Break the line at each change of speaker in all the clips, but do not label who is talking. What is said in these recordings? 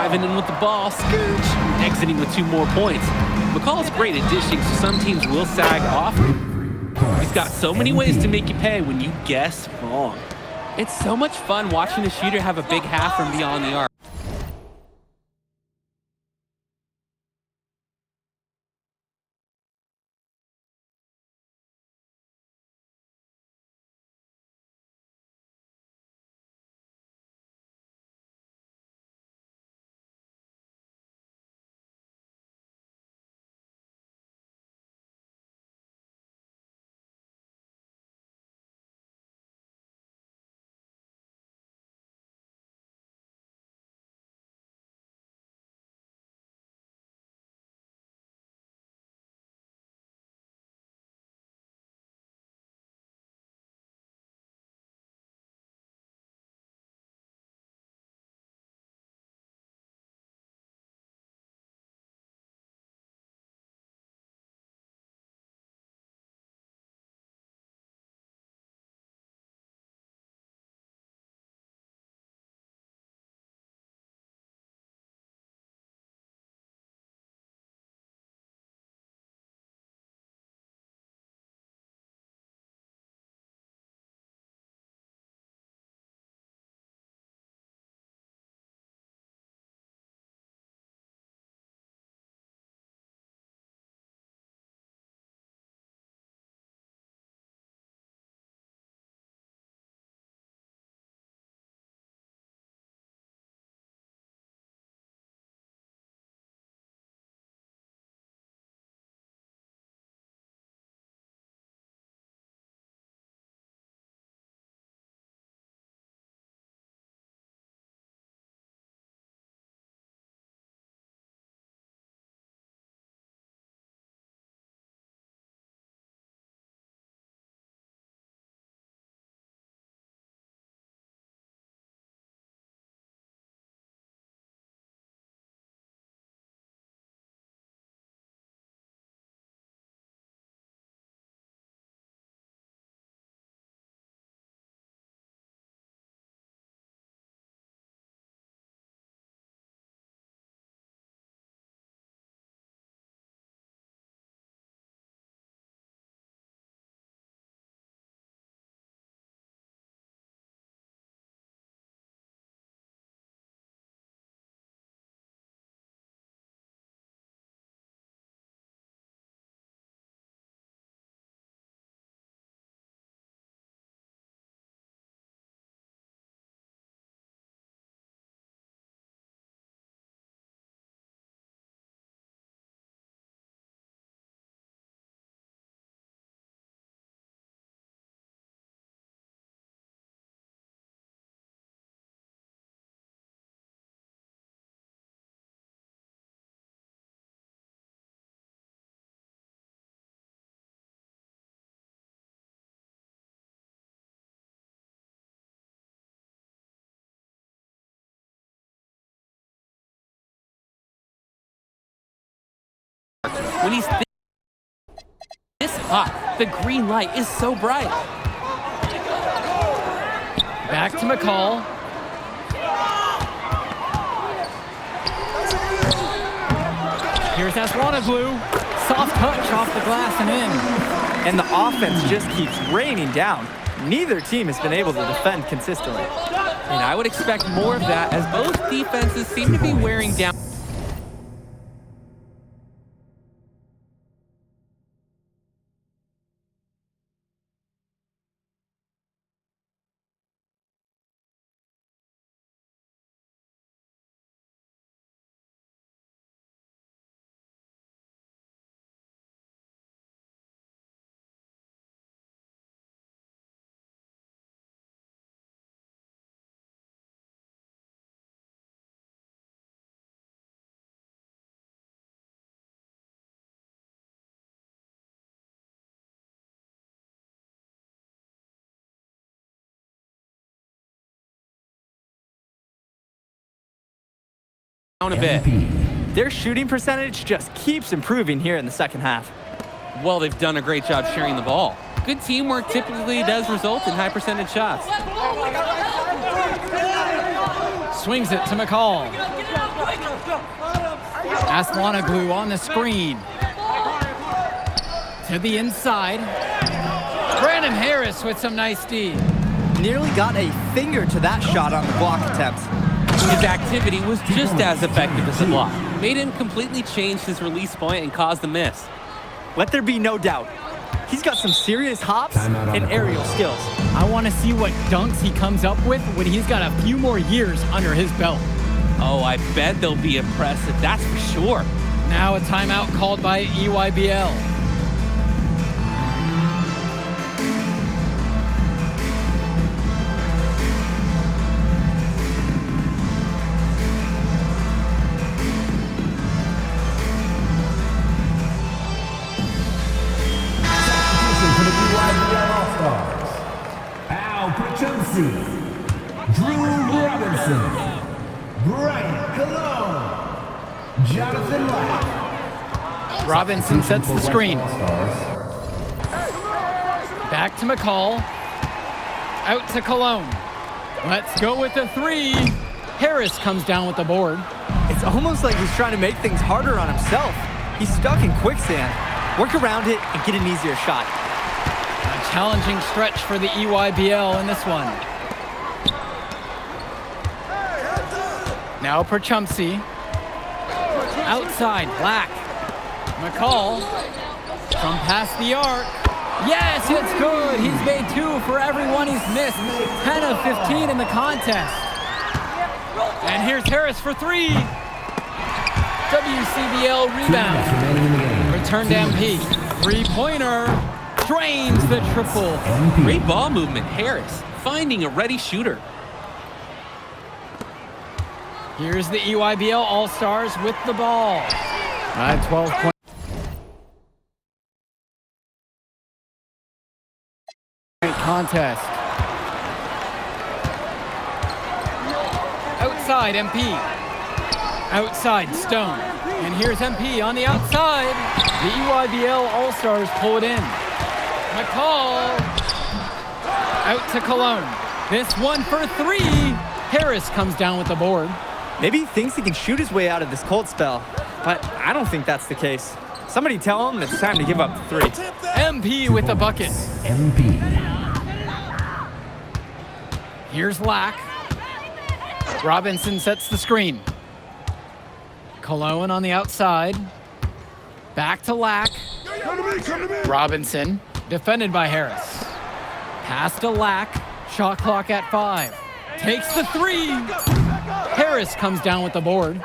driving in with the ball, scooch, exiting with 2 more points. McCall's great at dishing, so some teams will sag off. He's got so many ways to make you pay when you guess wrong. It's so much fun watching a shooter have a big half from beyond the arc. When he's this hot, the green light is so bright.
Back to McCall. Here's Aswanoglu. Soft touch off the glass and in.
And the offense just keeps raining down. Neither team has been able to defend consistently.
And I would expect more of that as both defenses seem to be wearing down. Down a bit.
Their shooting percentage just keeps improving here in the second half.
Well, they've done a great job sharing the ball. Good teamwork typically does result in high percentage shots.
Swings it to McCall. Aslanoglu on the screen. To the inside. Brandon Harris with some nice D.
Nearly got a finger to that shot on the block attempt.
His activity was just as effective as the block. Made him completely change his release point and caused the miss.
Let there be no doubt. He's got some serious hops and aerial skills.
I want to see what dunks he comes up with when he's got a few more years under his belt.
Oh, I bet they'll be impressive, that's for sure.
Now a timeout called by EYBL.
Drew Robinson, Brian Cologne, Jonathan Lack.
Robinson sets the screen. Back to McCall. Out to Cologne. Let's go with the three. Harris comes down with the board.
It's almost like he's trying to make things harder on himself. He's stuck in quicksand. Work around it and get an easier shot.
A challenging stretch for the EYBL in this one. Now Perchumsey. Outside, Black. McCall. From past the arc. Yes, it's good. He's made 2 for everyone he's missed. 10 of 15 in the contest. And here's Harris for 3. WCBL rebound. Return to MP. Three-pointer. Drains the triple.
Great ball movement, Harris. Finding a ready shooter.
Here's the EYBL All-Stars with the ball. 12 points. Contest. Outside, MP. Outside, Stone. And here's MP on the outside. The EYBL All-Stars pull it in. McCall. Out to Cologne. This one for 3. Harris comes down with the board.
Maybe he thinks he can shoot his way out of this cold spell, but I don't think that's the case. Somebody tell him it's time to give up the 3.
MP with the bucket.
MP.
Here's Lack. Robinson sets the screen. Cologne on the outside. Back to Lack. Robinson, defended by Harris. Pass to Lack. Shot clock at 5. Takes the 3. Harris comes down with the board.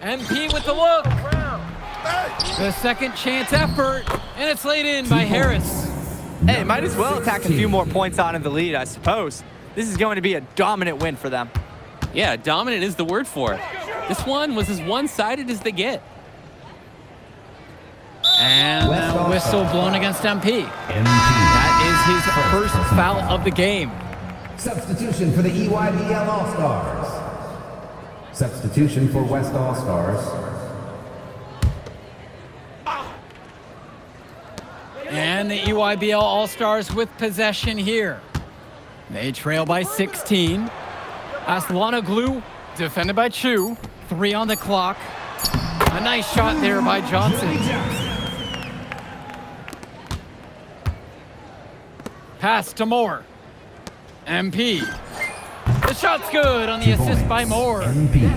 MP with the look. The second chance effort, and it's laid in by Harris.
Hey, might as well tack a few more points on in the lead, I suppose. This is going to be a dominant win for them.
Yeah, dominant is the word for it. This one was as one-sided as they get.
And a whistle blown against MP.
MP.
That is his first foul of the game.
Substitution for the EYBL All-Stars. Substitution for West All-Stars.
And the EYBL All-Stars with possession here. They trail by 16. Aslanoglu defended by Chu. 3 on the clock. A nice shot there by Johnson. Pass to Moore. MP. The shot's good on the assist by Moore.
MP.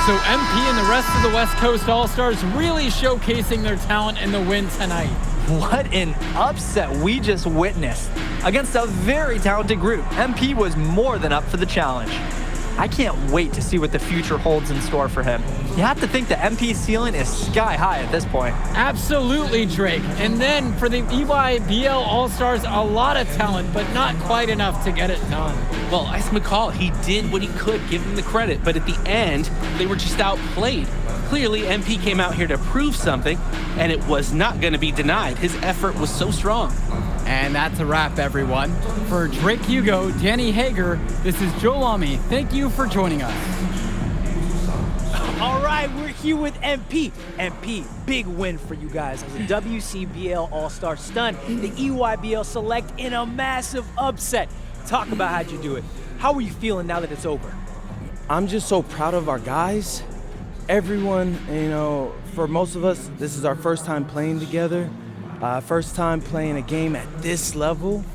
So MP and the rest of the West Coast All-Stars really showcasing their talent in the win tonight.
What an upset we just witnessed. Against a very talented group, MP was more than up for the challenge. I can't wait to see what the future holds in store for him. You have to think the MP's ceiling is sky high at this point.
Absolutely, Drake. And then for the EYBL All-Stars, a lot of talent, but not quite enough to get it done.
Well, Ice McCall, he did what he could, give him the credit, but at the end, they were just outplayed. Clearly, MP came out here to prove something, and it was not going to be denied. His effort was so strong.
And that's a wrap, everyone. For Drake Hugo, Danny Hager, this is Joe Lamy. Thank you for joining us.
All right, we're here with MP. MP, big win for you guys as a WCBL All-Star stun the EYBL Select in a massive upset. Talk about how'd you do it. How are you feeling now that it's over?
I'm just so proud of our guys. Everyone, for most of us, this is our first time playing together, first time playing a game at this level,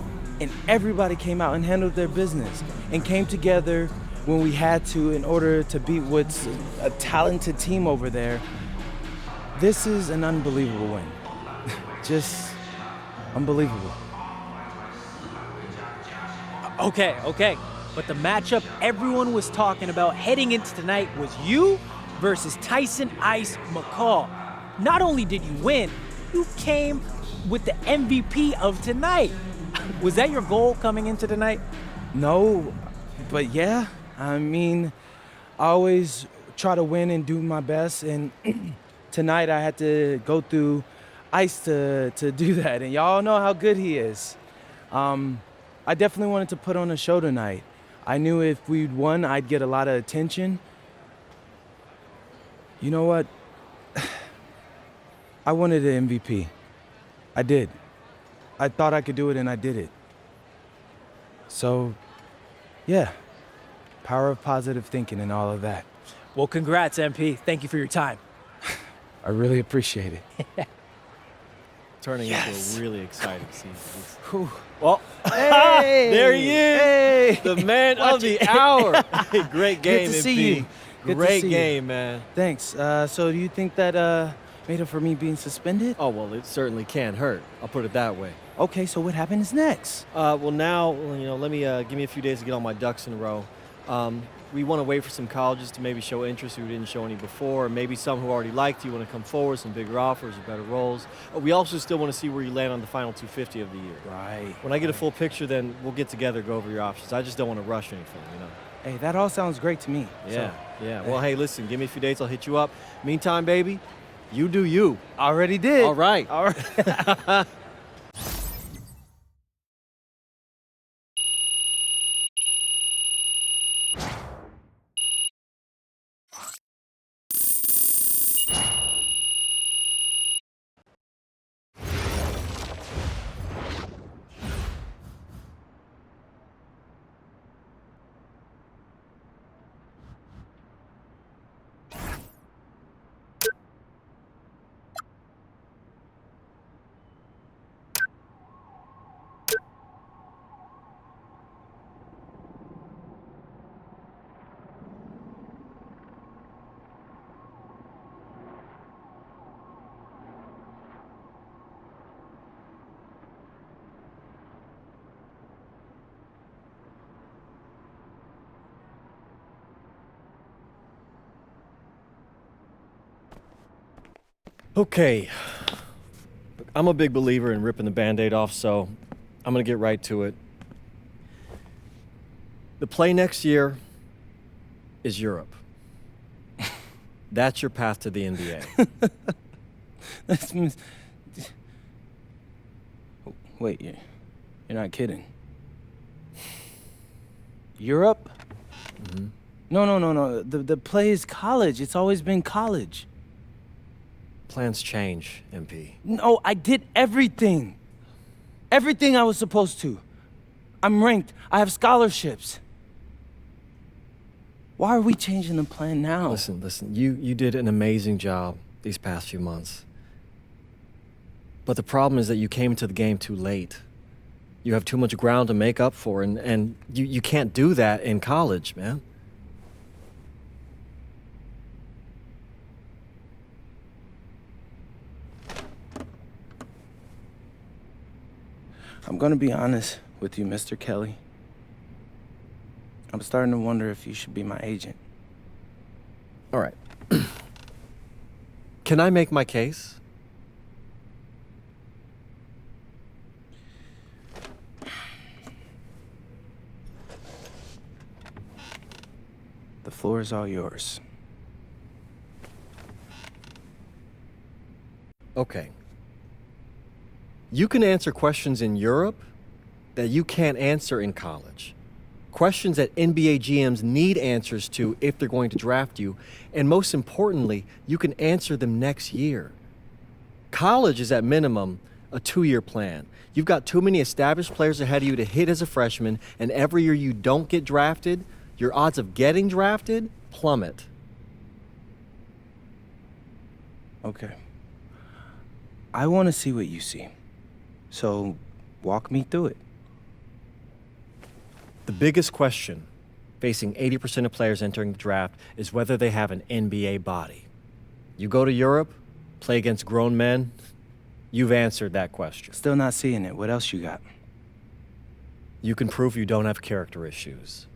and everybody came out and handled their business and came together when we had to in order to beat what's a talented team over there. This is an unbelievable win. Just unbelievable.
Okay. But the matchup everyone was talking about heading into tonight was you versus Tyson Ice McCall. Not only did you win, you came with the MVP of tonight. Was that your goal coming into tonight?
No, but yeah. I always try to win and do my best, and tonight I had to go through Ice to do that, and y'all know how good he is. I definitely wanted to put on a show tonight. I knew if we'd won, I'd get a lot of attention. You know what? I wanted an MVP. I did. I thought I could do it, and I did it. So, yeah. Power of positive thinking and all of that.
Well, congrats, MP. Thank you for your time.
I really appreciate it.
Turning into a really exciting season.
Whew.
Well,
Hey!
there he is,
Hey!
the man of the hour. Great game,
Good to see
MP.
you. Good to
Great
see you.
game, man.
Thanks. So do you think that made up for me being suspended?
Oh, well, it certainly can't hurt. I'll put it that way.
Okay, so what happens next?
Well, now, let me give me a few days to get all my ducks in a row. We want to wait for some colleges to maybe show interest who didn't show any before, or maybe some who already liked you want to come forward, some bigger offers or better roles. We also still want to see where you land on the final 250 of the year.
Right.
When I get a full picture, then we'll get together, go over your options. I just don't want to rush anything,
Hey, that all sounds great to me.
Yeah,
So,
yeah. Well, hey, listen, give me a few dates, I'll hit you up. Meantime, baby, you do you.
already did.
All right.
All right.
Okay. Look, I'm a big believer in ripping the Band-Aid off, so I'm going to get right to it. The play next year is Europe. That's your path to the NBA.
That's Wait, you're not kidding. Europe?
Mm-hmm.
No. The play is college. It's always been college.
Plans change, MP.
No, I did everything. Everything I was supposed to. I'm ranked. I have scholarships. Why are we changing the plan now?
Listen, you did an amazing job these past few months. But the problem is that you came into the game too late. You have too much ground to make up for, and you can't do that in college, man.
I'm gonna be honest with you, Mr. Kelly. I'm starting to wonder if you should be my agent.
All right. Can I make my case?
The floor is all yours.
Okay. You can answer questions in Europe that you can't answer in college. Questions that NBA GMs need answers to if they're going to draft you. And most importantly, you can answer them next year. College is at minimum a 2-year plan. You've got too many established players ahead of you to hit as a freshman, and every year you don't get drafted, your odds of getting drafted plummet.
Okay. I want to see what you see. So, walk me through it.
The biggest question facing 80% of players entering the draft is whether they have an NBA body. You go to Europe, play against grown men, you've answered that question.
Still not seeing it. What else you got?
You can prove you don't have character issues.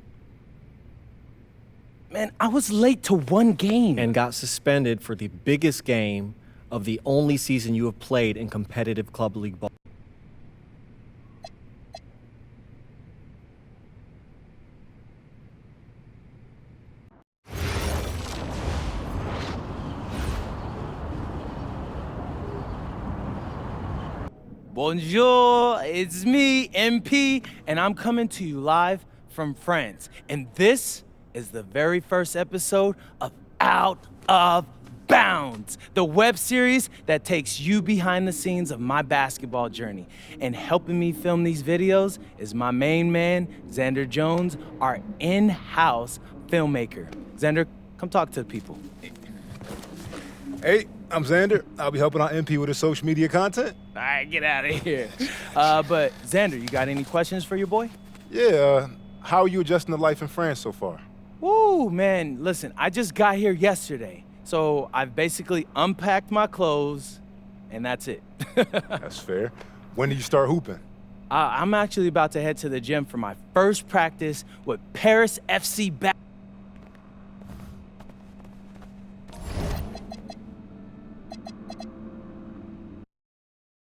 Man, I was late to one game.
And got suspended for the biggest game of the only season you have played in competitive club league ball.
Bonjour, it's me, MP, and I'm coming to you live from France. And this is the very first episode of Out of Bounds, the web series that takes you behind the scenes of my basketball journey. And helping me film these videos is my main man, Xander Jones, our in-house filmmaker. Xander, come talk to the people.
Hey, I'm Xander. I'll be helping out MP with his social media content.
All right, get out of here. But Xander, you got any questions for your boy?
Yeah, how are you adjusting to life in France so far?
Woo, man, listen, I just got here yesterday. So I've basically unpacked my clothes, and that's it.
That's fair. When did you start hooping?
I'm actually about to head to the gym for my first practice with Paris FC back.